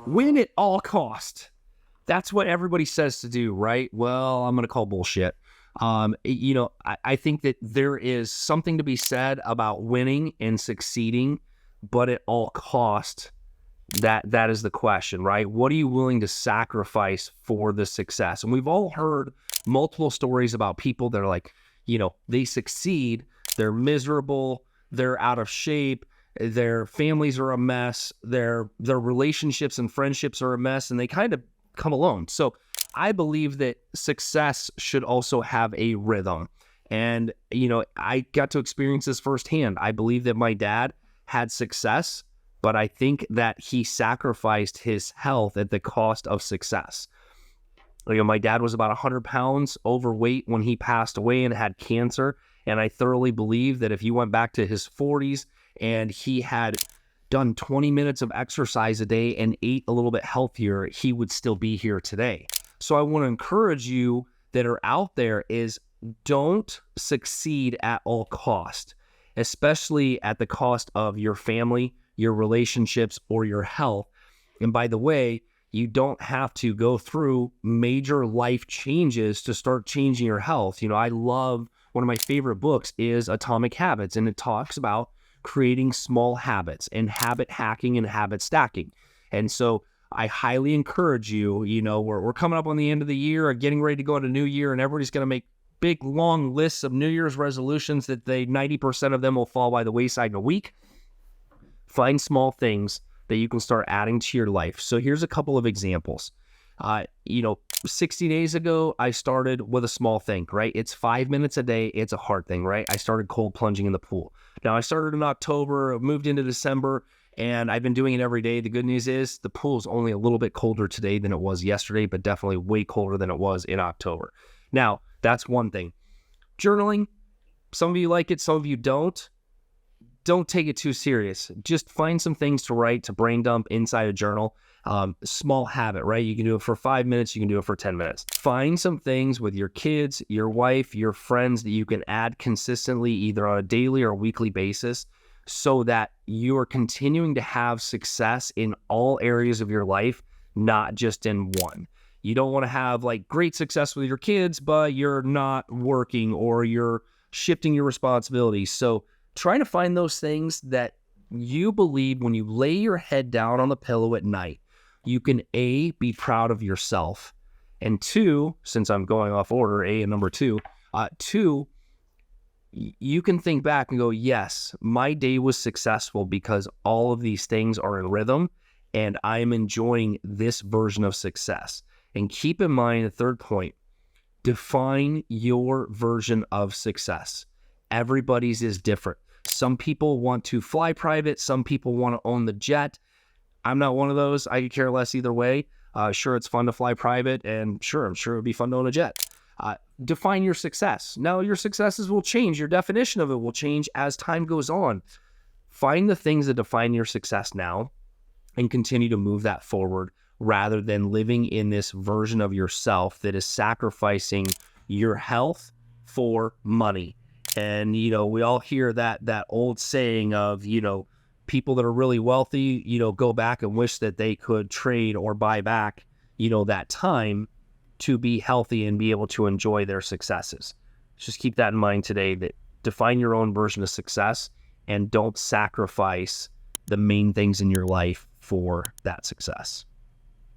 Win at all cost. That's what everybody says to do, right? Well, I'm going to call bullshit. I think that there is something to be said about winning and succeeding, but at all cost. That is the question, right? What are you willing to sacrifice for the success? And we've all heard multiple stories about people that are like, they succeed, they're miserable, they're out of shape, their families are a mess, their relationships and friendships are a mess, and they kind of come alone. So I believe that success should also have a rhythm. And, I got to experience this firsthand. I believe that my dad had success, but I think that he sacrificed his health at the cost of success. My dad was about 100 pounds overweight when he passed away and had cancer. And I thoroughly believe that if he went back to his 40s and he had done 20 minutes of exercise a day and ate a little bit healthier, he would still be here today. So I want to encourage you that are out there is don't succeed at all cost, especially at the cost of your family, your relationships, or your health. And by the way, you don't have to go through major life changes to start changing your health. I love, one of my favorite books is Atomic Habits, and it talks about creating small habits and habit hacking and habit stacking. And so I highly encourage you, we're coming up on the end of the year or getting ready to go into new year, and everybody's going to make big, long lists of New Year's resolutions that 90% of them will fall by the wayside in a week. Find small things that you can start adding to your life. So here's a couple of examples. 60 days ago, I started with a small thing, right? It's 5 minutes a day. It's a hard thing, right? I started cold plunging in the pool. Now I started in October, moved into December, and I've been doing it every day. The good news is the pool is only a little bit colder today than it was yesterday, but definitely way colder than it was in October. Now, that's one thing. Journaling, some of you like it, some of you don't. Don't take it too serious. Just find some things to write, to brain dump inside a journal. Small habit, right? You can do it for 5 minutes. You can do it for 10 minutes. Find some things with your kids, your wife, your friends that you can add consistently, either on a daily or weekly basis, so that you are continuing to have success in all areas of your life, not just in one. You don't want to have great success with your kids, but you're not working or you're shifting your responsibilities. So try to find those things that you believe when you lay your head down on the pillow at night, you can A, be proud of yourself, and two, since I'm going off order, A and number two, you can think back and go, yes, my day was successful because all of these things are in rhythm and I'm enjoying this version of success. And keep in mind, the third point, define your version of success. Everybody's is different. Some people want to fly private. Some people want to own the jet. I'm not one of those. I could care less either way. Sure, it's fun to fly private, and I'm sure it would be fun to own a jet. Define your success. Now, your successes will change. Your definition of it will change as time goes on. Find the things that define your success now and continue to move that forward rather than living in this version of yourself that is sacrificing your health for money. And, we all hear that old saying of, people that are really wealthy, go back and wish that they could trade or buy back, that time to be healthy and be able to enjoy their successes. Just keep that in mind today, that define your own version of success and don't sacrifice the main things in your life for that success.